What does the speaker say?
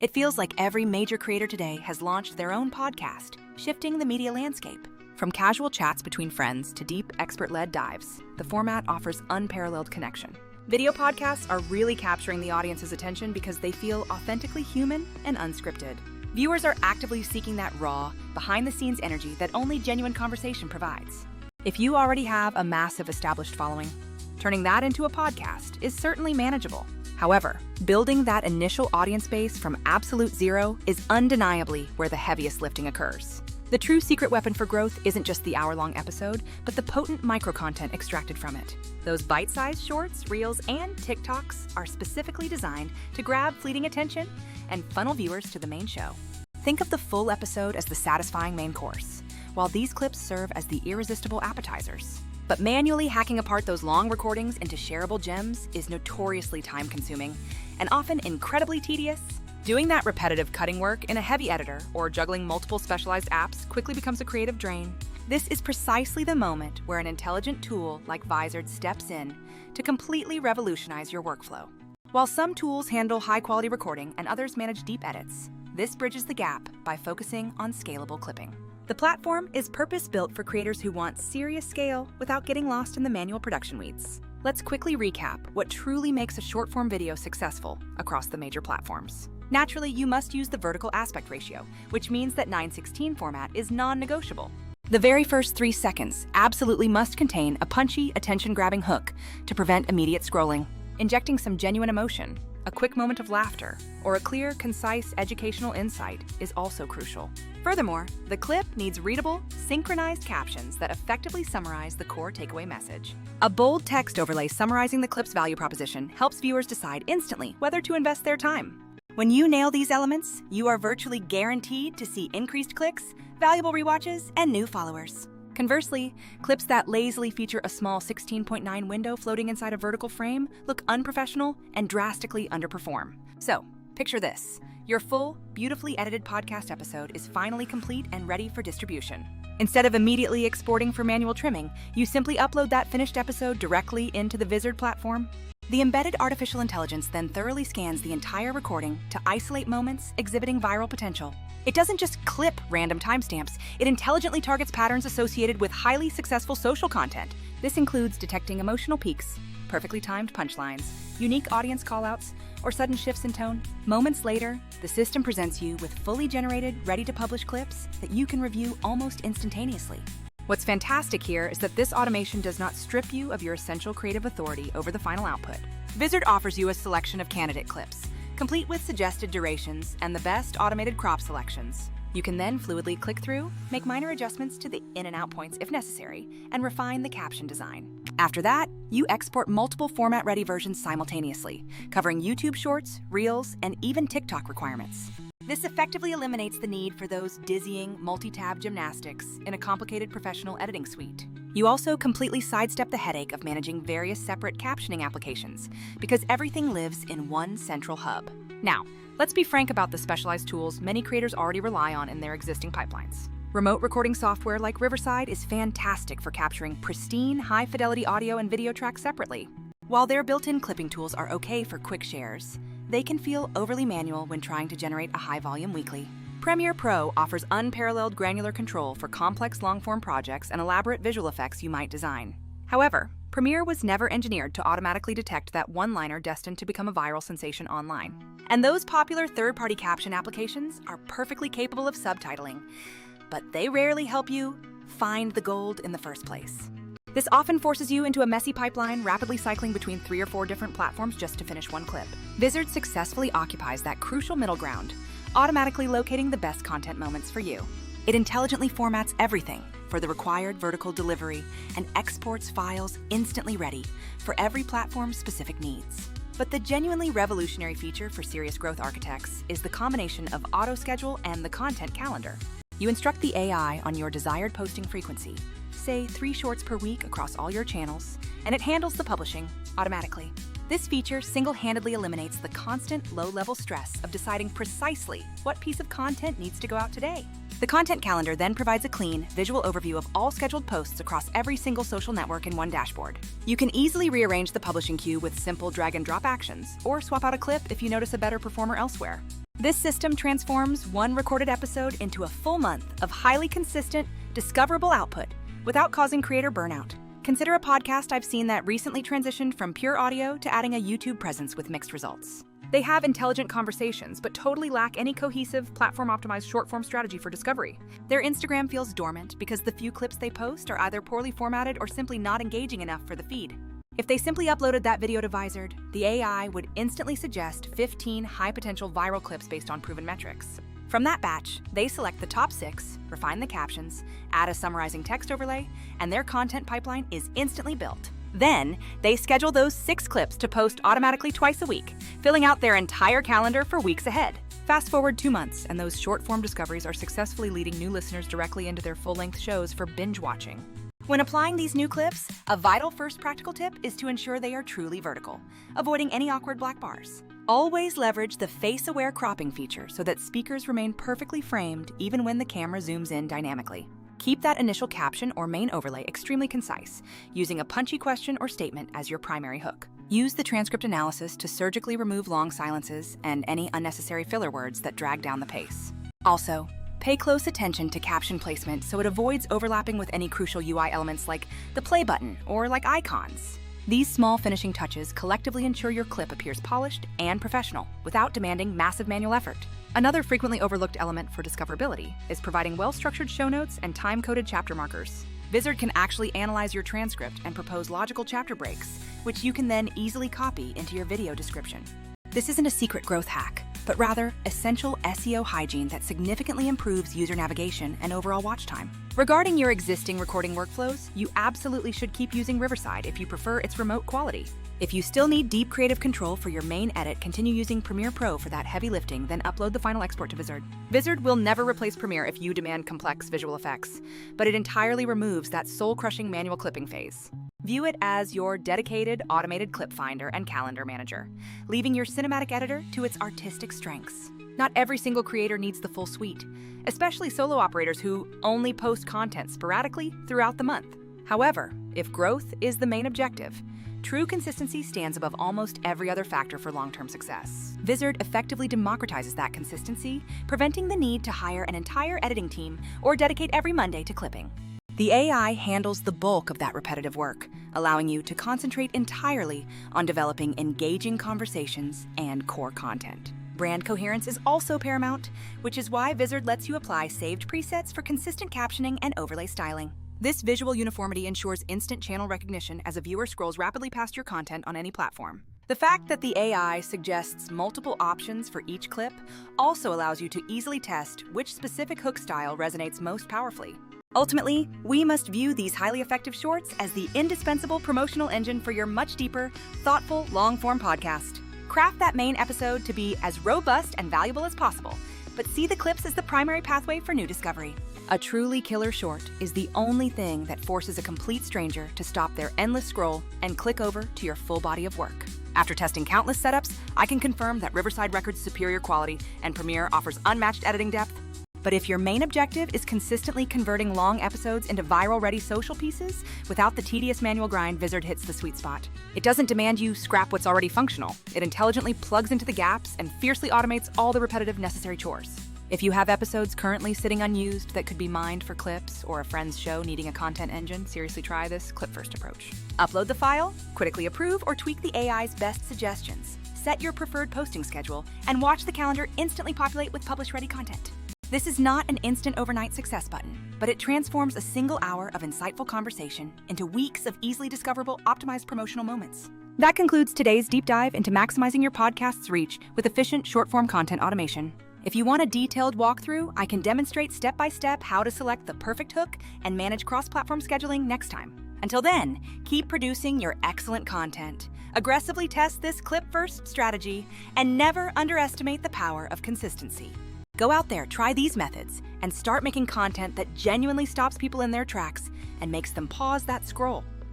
It feels like every major creator today has launched their own podcast, shifting the media landscape. From casual chats between friends to deep, expert-led dives, the format offers unparalleled connection. Video podcasts are really capturing the audience's attention because they feel authentically human and unscripted. Viewers are actively seeking that raw, behind-the-scenes energy that only genuine conversation provides. If you already have a massive established following, turning that into a podcast is certainly manageable. However, building that initial audience base from absolute zero is undeniably where the heaviest lifting occurs. The true secret weapon for growth isn't just the hour-long episode, but the potent micro-content extracted from it. Those bite-sized shorts, reels, and TikToks are specifically designed to grab fleeting attention and funnel viewers to the main show. Think of the full episode as the satisfying main course, while these clips serve as the irresistible appetizers. But manually hacking apart those long recordings into shareable gems is notoriously time-consuming and often incredibly tedious. Doing that repetitive cutting work in a heavy editor or juggling multiple specialized apps quickly becomes a creative drain. This is precisely the moment where an intelligent tool like Vizard steps in to completely revolutionize your workflow. While some tools handle high-quality recording and others manage deep edits, this bridges the gap by focusing on scalable clipping. The platform is purpose-built for creators who want serious scale without getting lost in the manual production weeds. Let's quickly recap what truly makes a short-form video successful across the major platforms. Naturally, you must use the vertical aspect ratio, which means that 9:16 format is non-negotiable. The very first 3 seconds absolutely must contain a punchy, attention-grabbing hook to prevent immediate scrolling. Injecting some genuine emotion, a quick moment of laughter, or a clear, concise educational insight is also crucial. Furthermore, the clip needs readable, synchronized captions that effectively summarize the core takeaway message. A bold text overlay summarizing the clip's value proposition helps viewers decide instantly whether to invest their time. When you nail these elements, you are virtually guaranteed to see increased clicks, valuable rewatches, and new followers. Conversely, clips that lazily feature a small 16:9 window floating inside a vertical frame look unprofessional and drastically underperform. So, picture this. Your full, beautifully edited podcast episode is finally complete and ready for distribution. Instead of immediately exporting for manual trimming, you simply upload that finished episode directly into the Vizard platform. The embedded artificial intelligence then thoroughly scans the entire recording to isolate moments exhibiting viral potential. It doesn't just clip random timestamps, it intelligently targets patterns associated with highly successful social content. This includes detecting emotional peaks, perfectly timed punchlines, unique audience callouts, or sudden shifts in tone. Moments later, the system presents you with fully generated, ready-to-publish clips that you can review almost instantaneously. What's fantastic here is that this automation does not strip you of your essential creative authority over the final output. Vizard offers you a selection of candidate clips, complete with suggested durations and the best automated crop selections. You can then fluidly click through, make minor adjustments to the in and out points if necessary, and refine the caption design. After that, you export multiple format-ready versions simultaneously, covering YouTube Shorts, Reels, and even TikTok requirements. This effectively eliminates the need for those dizzying multi-tab gymnastics in a complicated professional editing suite. You also completely sidestep the headache of managing various separate captioning applications because everything lives in one central hub. Now, let's be frank about the specialized tools many creators already rely on in their existing pipelines. Remote recording software like Riverside is fantastic for capturing pristine, high-fidelity audio and video tracks separately. While their built-in clipping tools are okay for quick shares, they can feel overly manual when trying to generate a high-volume weekly. Premiere Pro offers unparalleled granular control for complex long-form projects and elaborate visual effects you might design. However, Premiere was never engineered to automatically detect that one-liner destined to become a viral sensation online. And those popular third-party caption applications are perfectly capable of subtitling, but they rarely help you find the gold in the first place. This often forces you into a messy pipeline, rapidly cycling between 3 or 4 different platforms just to finish one clip. Vizard successfully occupies that crucial middle ground, automatically locating the best content moments for you. It intelligently formats everything for the required vertical delivery and exports files instantly ready for every platform's specific needs. But the genuinely revolutionary feature for serious growth architects is the combination of auto-schedule and the content calendar. You instruct the AI on your desired posting frequency, say 3 shorts per week across all your channels, and it handles the publishing automatically. This feature single-handedly eliminates the constant low-level stress of deciding precisely what piece of content needs to go out today. The content calendar then provides a clean, visual overview of all scheduled posts across every single social network in one dashboard. You can easily rearrange the publishing queue with simple drag-and-drop actions, or swap out a clip if you notice a better performer elsewhere. This system transforms one recorded episode into a full month of highly consistent, discoverable output without causing creator burnout. Consider a podcast I've seen that recently transitioned from pure audio to adding a YouTube presence with mixed results. They have intelligent conversations, but totally lack any cohesive, platform-optimized short-form strategy for discovery. Their Instagram feels dormant because the few clips they post are either poorly formatted or simply not engaging enough for the feed. If they simply uploaded that video to Vizard, the AI would instantly suggest 15 high-potential viral clips based on proven metrics. From that batch, they select the top 6, refine the captions, add a summarizing text overlay, and their content pipeline is instantly built. Then, they schedule those 6 clips to post automatically twice a week, filling out their entire calendar for weeks ahead. Fast forward 2 months, and those short-form discoveries are successfully leading new listeners directly into their full-length shows for binge watching. When applying these new clips, a vital first practical tip is to ensure they are truly vertical, avoiding any awkward black bars. Always leverage the face-aware cropping feature so that speakers remain perfectly framed even when the camera zooms in dynamically. Keep that initial caption or main overlay extremely concise, using a punchy question or statement as your primary hook. Use the transcript analysis to surgically remove long silences and any unnecessary filler words that drag down the pace. Also, pay close attention to caption placement so it avoids overlapping with any crucial UI elements like the play button or like icons. These small finishing touches collectively ensure your clip appears polished and professional without demanding massive manual effort. Another frequently overlooked element for discoverability is providing well-structured show notes and time-coded chapter markers. Vizard can actually analyze your transcript and propose logical chapter breaks, which you can then easily copy into your video description. This isn't a secret growth hack, but rather essential SEO hygiene that significantly improves user navigation and overall watch time. Regarding your existing recording workflows, you absolutely should keep using Riverside if you prefer its remote quality. If you still need deep creative control for your main edit, continue using Premiere Pro for that heavy lifting, then upload the final export to Vizard. Vizard will never replace Premiere if you demand complex visual effects, but it entirely removes that soul-crushing manual clipping phase. View it as your dedicated automated clip finder and calendar manager, leaving your cinematic editor to its artistic strengths. Not every single creator needs the full suite, especially solo operators who only post content sporadically throughout the month. However, if growth is the main objective, true consistency stands above almost every other factor for long-term success. Vizard effectively democratizes that consistency, preventing the need to hire an entire editing team or dedicate every Monday to clipping. The AI handles the bulk of that repetitive work, allowing you to concentrate entirely on developing engaging conversations and core content. Brand coherence is also paramount, which is why Vizard lets you apply saved presets for consistent captioning and overlay styling. This visual uniformity ensures instant channel recognition as a viewer scrolls rapidly past your content on any platform. The fact that the AI suggests multiple options for each clip also allows you to easily test which specific hook style resonates most powerfully. Ultimately, we must view these highly effective shorts as the indispensable promotional engine for your much deeper, thoughtful, long-form podcast. Craft that main episode to be as robust and valuable as possible, but see the clips as the primary pathway for new discovery. A truly killer short is the only thing that forces a complete stranger to stop their endless scroll and click over to your full body of work. After testing countless setups, I can confirm that Riverside records superior quality and Premiere offers unmatched editing depth. But if your main objective is consistently converting long episodes into viral-ready social pieces without the tedious manual grind, Vizard hits the sweet spot. It doesn't demand you scrap what's already functional. It intelligently plugs into the gaps and fiercely automates all the repetitive necessary chores. If you have episodes currently sitting unused that could be mined for clips, or a friend's show needing a content engine, seriously try this clip-first approach. Upload the file, critically approve, or tweak the AI's best suggestions. Set your preferred posting schedule, and watch the calendar instantly populate with publish-ready content. This is not an instant overnight success button, but it transforms a single hour of insightful conversation into weeks of easily discoverable, optimized promotional moments. That concludes today's deep dive into maximizing your podcast's reach with efficient short-form content automation. If you want a detailed walkthrough, I can demonstrate step-by-step how to select the perfect hook and manage cross-platform scheduling next time. Until then, keep producing your excellent content. Aggressively test this clip-first strategy, and never underestimate the power of consistency. Go out there, try these methods, and start making content that genuinely stops people in their tracks and makes them pause that scroll.